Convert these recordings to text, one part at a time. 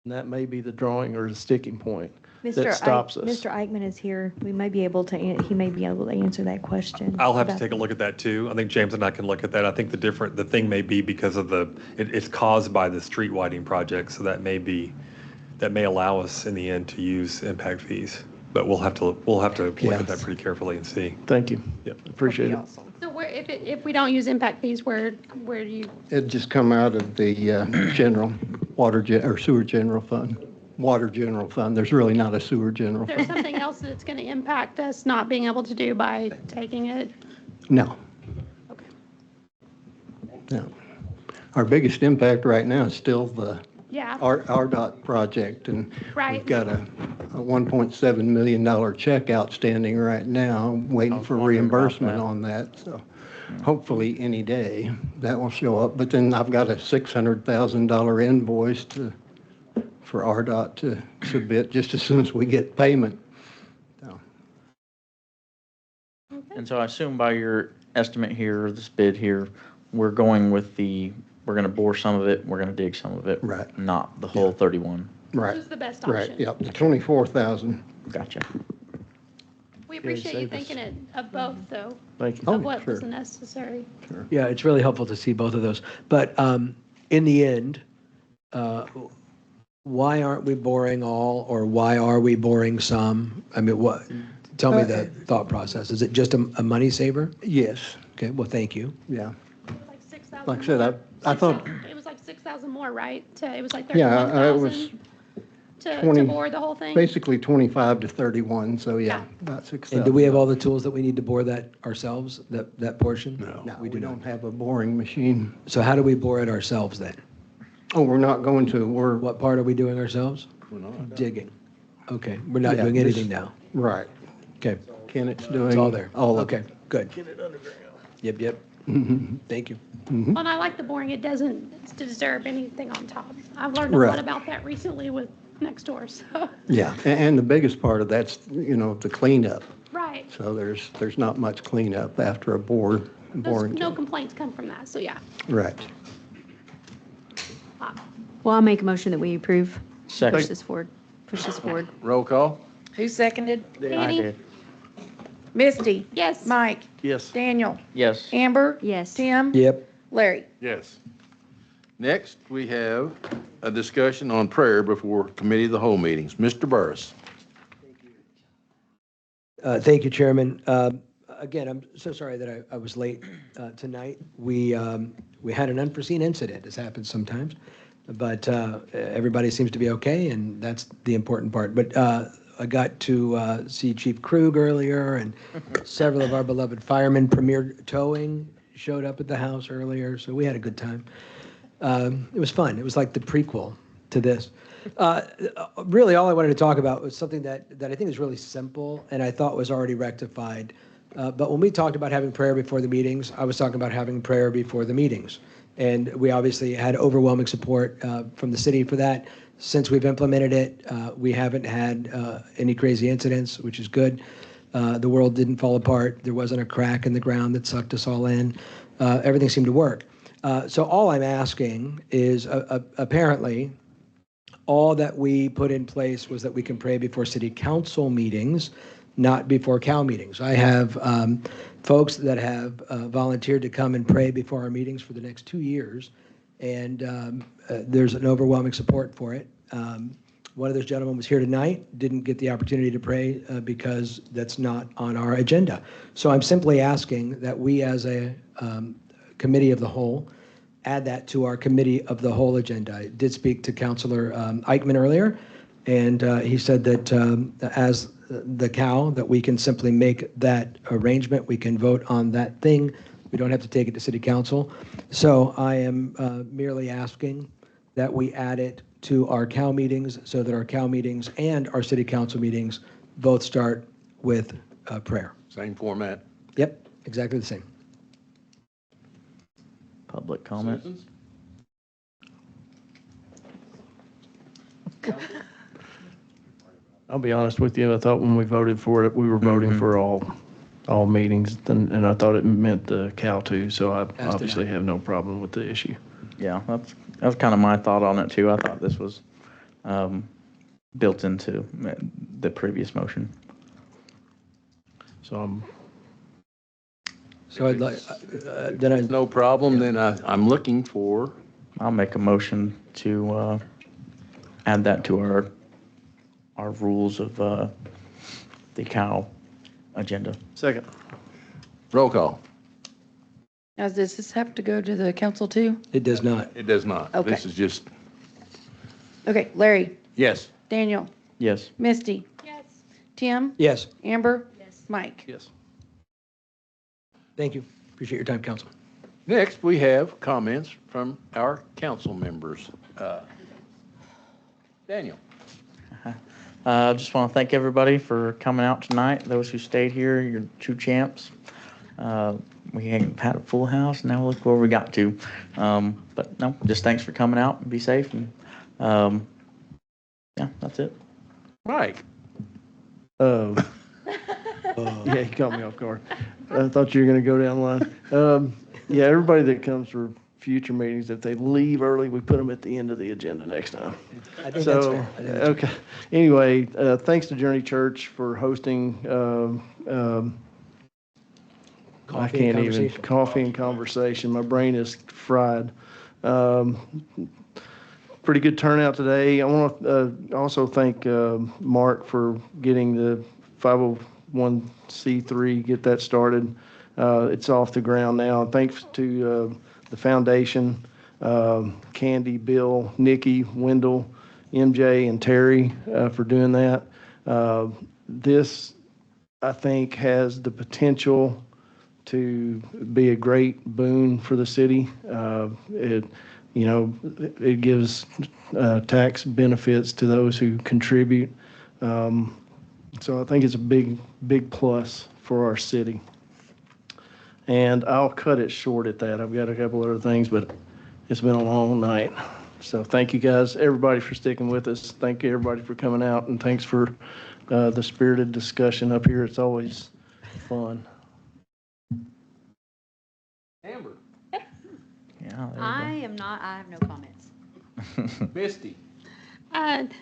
And that may be the drawing or the sticking point Mr. that stops us. Mr. Eichmann is here. We may be able to, he may be able to answer that question. I'll have to about take a that. look at that too. I think James and I can look at that. I think the thing may be because of it's caused by the street widening project, so that may allow us in the end to use impact fees. But we'll have to look at that pretty carefully and see. Thank you. Yep. Appreciate it. So if we don't use impact fees, where do you, It'd just come out of the general or sewer general fund, water general fund. There's really not a sewer general there's fund. something else that's going to impact us not being able to do by taking it? No, Okay. no. Our biggest impact right now is still the Yeah. RDOT project, and Right. we've got a $1.7 million check outstanding right now, waiting for reimbursement on that. So hopefully any day that will show up. But then I've got a $600,000 invoice for RDOT to submit just as soon as we get payment. So, And so I assume by your estimate here, or this bid here, we're going with we're going to bore some of it, we're going to dig some of it. Right. Not the whole 31. right, This is the best right, option. yep, the 24,000. Gotcha. We appreciate you save us. thinking of both, though, Thank you. Oh, of what was sure. necessary. Yeah, it's really helpful to see both of those. But in the end, why aren't we boring all, or why are we boring some? I mean, tell me the thought process. Is it just a money saver? Yes, Okay, well, thank you. yeah. It was like 6,000. Like I said, more. I thought, It was like 6,000 more, right? It was like yeah, it 31,000 was to 20 bore the whole thing? basically 25 to 31, so yeah, Yeah. about 6,000. And do we have all the tools that we need to bore that ourselves, that portion? No, we do not. don't have a boring machine. So how do we bore it ourselves then? Oh, we're not going to, What part are we doing ourselves? Digging. Okay, we're not Yeah, doing this- anything now. right. Okay, Kennett's doing. it's all there. All of Okay, good. Yep. Thank you. Well, and I like the boring. It doesn't deserve anything on top. I've learned a Right. lot about that recently with next door, so. Yeah, and the biggest part of that's, the cleanup. Right. So there's not much cleanup after a boring. No complaints come from that, so yeah. Right. Well, I'll make a motion that we approve. Second. Push this forward. Push this forward. Roll call? Who seconded? I Annie? did. Misty? Yes. Mike? Yes. Daniel? Yes. Amber? Yes. Tim? Yep. Larry? Yes. Next, we have a discussion on prayer before committee of the whole meetings. Mr. Burris. Thank you, Chairman. Again, I'm so sorry that I was late tonight. We had an unforeseen incident. This happens sometimes, but everybody seems to be okay, and that's the important part. But I got to see Chief Krug earlier, and several of our beloved firemen. Premier Towing showed up at the house earlier, so we had a good time. It was fun. It was like the prequel to this. Really, all I wanted to talk about was something that I think is really simple and I thought was already rectified. But when we talked about having prayer before the meetings, I was talking about having prayer before the meetings. And we obviously had overwhelming support from the city for that. Since we've implemented it, we haven't had any crazy incidents, which is good. The world didn't fall apart. There wasn't a crack in the ground that sucked us all in. Everything seemed to work. So all I'm asking is apparently all that we put in place was that we can pray before city council meetings, not before CAL meetings. I have folks that have volunteered to come and pray before our meetings for the next 2 years, and there's an overwhelming support for it. One of those gentlemen was here tonight, didn't get the opportunity to pray because that's not on our agenda. So I'm simply asking that we as a committee of the whole add that to our committee of the whole agenda. I did speak to Councilor Eichmann earlier, and he said that as the CAL, that we can simply make that arrangement. We can vote on that thing. We don't have to take it to city council. So I am merely asking that we add it to our CAL meetings so that our CAL meetings and our city council meetings both start with prayer. Same format. Yep, exactly the same. Public comment. Citizens? I'll be honest with you, I thought when we voted for it, we were voting for all meetings, and I thought it meant the Cal too, so I did obviously I. have no problem with the issue. Yeah, that's kind of my thought on it too. I thought this was built into the previous motion. So So I'd like, then I, No problem, then I'm looking for, I'll make a motion to add that to our rules of the cow agenda. second. roll call. Now, does this have to go to the council too? it does not. It does not. Okay. This is just, Okay, Larry, yes. Daniel, Yes. Misty, Yes. Tim, Yes, Amber, Mike. Yes. thank you. Appreciate your time, council. Next, we have comments from our council members. Daniel. I just want to thank everybody for coming out tonight. Those who stayed here, you're true champs. We had a full house. Now look where we got to. But no, just thanks for coming out and be safe. And yeah, that's it. Mike. Yeah, you caught me off guard. I thought you were going to go down the line. Yeah, everybody that comes for future meetings, if they leave early, we put them at the end of the agenda next time. I think that's So, fair. I think that's okay. Anyway, thanks to Journey Church for hosting, I Coffee and can't even, conversation. coffee and conversation. My brain is fried. Pretty good turnout today. I want to also thank Mark for getting the 501c3, get that started. It's off the ground now. Thanks to the foundation, Candy, Bill, Nikki, Wendell, MJ, and Terry for doing that. This, I think, has the potential to be a great boon for the city. It gives tax benefits to those who contribute. So I think it's a big plus for our city. And I'll cut it short at that. I've got a couple other things, but it's been a long night. So thank you guys, everybody, for sticking with us. Thank you, everybody, for coming out, and thanks for the spirited discussion up here. It's always fun. Amber. Yeah. I have no comments. Misty.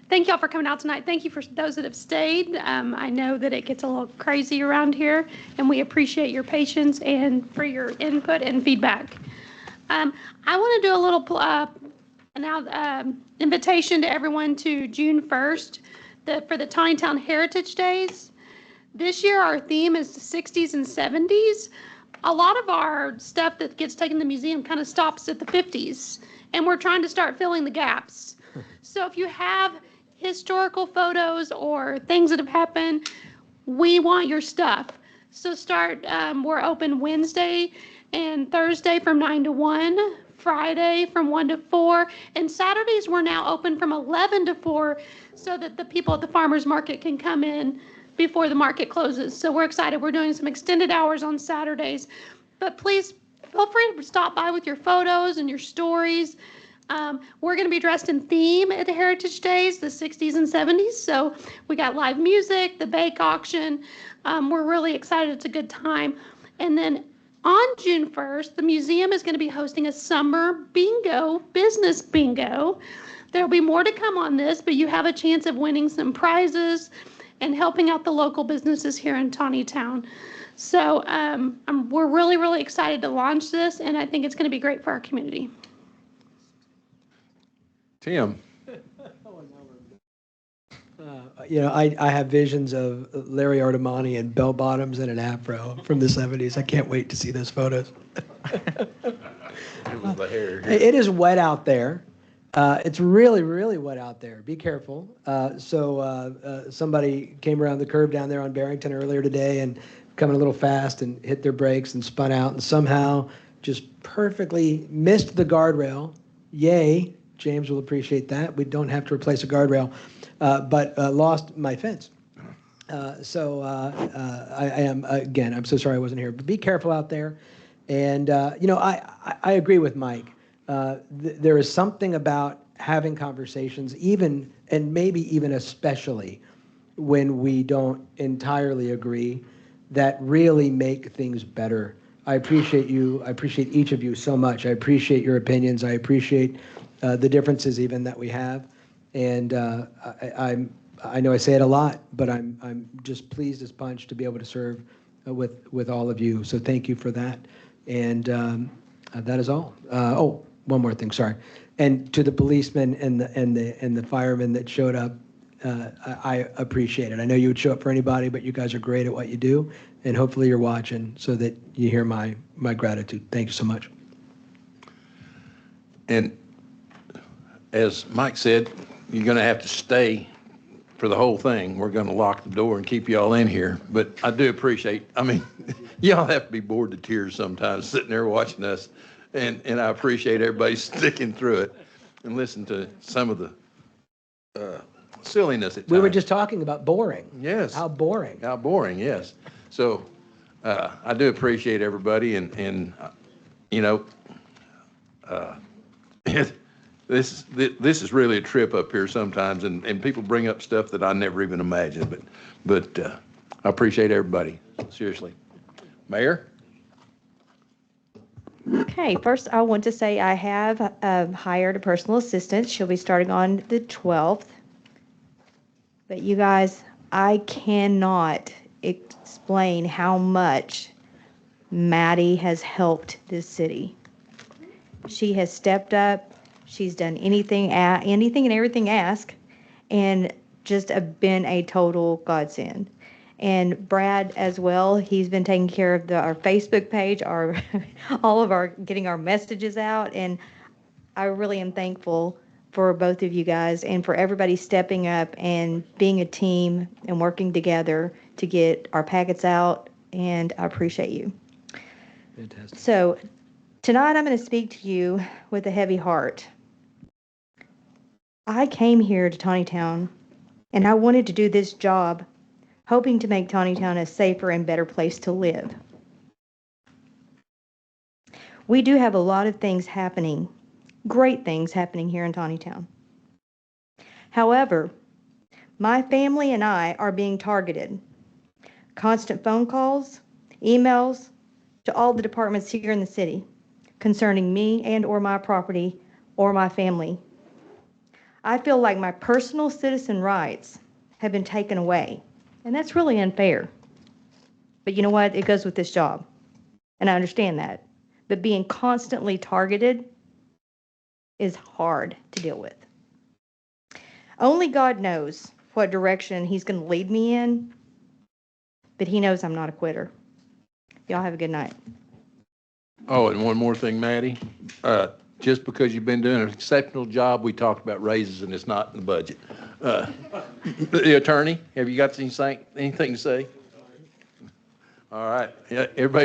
Thank y'all for coming out tonight. Thank you for those that have stayed. I know that it gets a little crazy around here, and we appreciate your patience and for your input and feedback. I want to do a little invitation to everyone to June 1st for the Tontitown Heritage Days. This year, our theme is the 60s and 70s. A lot of our stuff that gets taken to the museum kind of stops at the 50s, and we're trying to start filling the gaps. So if you have historical photos or things that have happened, we want your stuff. So we're open Wednesday and Thursday from 9 to 1, Friday from 1 to 4, and Saturdays we're now open from 11 to 4 so that the people at the farmers market can come in before the market closes. So we're excited. We're doing some extended hours on Saturdays. But please feel free to stop by with your photos and your stories. We're going to be dressed in theme at the Heritage Days, the 60s and 70s. So we got live music, the bake auction. We're really excited. It's a good time. And then on June 1st, the museum is going to be hosting a summer bingo, business bingo. There'll be more to come on this, but you have a chance of winning some prizes and helping out the local businesses here in Tontitown. So we're really, really excited to launch this, and I think it's going to be great for our community. Tim. I have visions of Larry Artemani in bell bottoms and an afro from the 70s. I can't wait to see those photos. It was the hair. It is wet out there. It's really, really wet out there. Be careful. Somebody came around the curve down there on Barrington earlier today and coming a little fast and hit their brakes and spun out and somehow just perfectly missed the guardrail. Yay. James will appreciate that. We don't have to replace a guardrail, but lost my fence. I am, again, I'm so sorry I wasn't here, but be careful out there. And, I agree with Mike. There is something about having conversations, even, and maybe even especially when we don't entirely agree, that really make things better. I appreciate you. I appreciate each of you so much. I appreciate your opinions. I appreciate the differences even that we have. And I know I say it a lot, but I'm just pleased as punch to be able to serve with all of you. So thank you for that. And that is all. Oh, one more thing, sorry. And to the policemen and the firemen that showed up, I appreciate it. I know you would show up for anybody, but you guys are great at what you do, and hopefully you're watching so that you hear my gratitude. Thank you so much. And as Mike said, you're going to have to stay for the whole thing. We're going to lock the door and keep you all in here. But I do appreciate, I mean, y'all have to be bored to tears sometimes sitting there watching us. And I appreciate everybody sticking through it and listen to some of the silliness at times. We were just talking about boring. Yes. How boring. How boring, yes. So I do appreciate everybody, and you know, this is really a trip up here sometimes, and people bring up stuff that I never even imagined. But I appreciate everybody, seriously. Mayor? Okay, first I want to say I have hired a personal assistant. She'll be starting on the 12th. But you guys, I cannot explain how much Maddie has helped this city. She has stepped up. She's done anything and everything asked, and just been a total godsend. And Brad as well, he's been taking care of our Facebook page, all of our getting our messages out, and I really am thankful for both of you guys and for everybody stepping up and being a team and working together to get our packets out, and I appreciate you. Fantastic. So tonight I'm going to speak to you with a heavy heart. I came here to Tontitown and I wanted to do this job hoping to make Tontitown a safer and better place to live. We do have a lot of things happening, great things happening here in Tontitown. However, my family and I are being targeted. Constant phone calls, emails to all the departments here in the city concerning me and or my property or my family. I feel like my personal citizen rights have been taken away, and that's really unfair. But you know what? It goes with this job, and I understand that. But being constantly targeted is hard to deal with. Only God knows what direction He's going to lead me in, but He knows I'm not a quitter. Y'all have a good night. Oh, and one more thing, Maddie. Just because you've been doing an exceptional job, we talked about raises and it's not in the budget. The attorney, have you got anything to say? All right. Yeah, everybody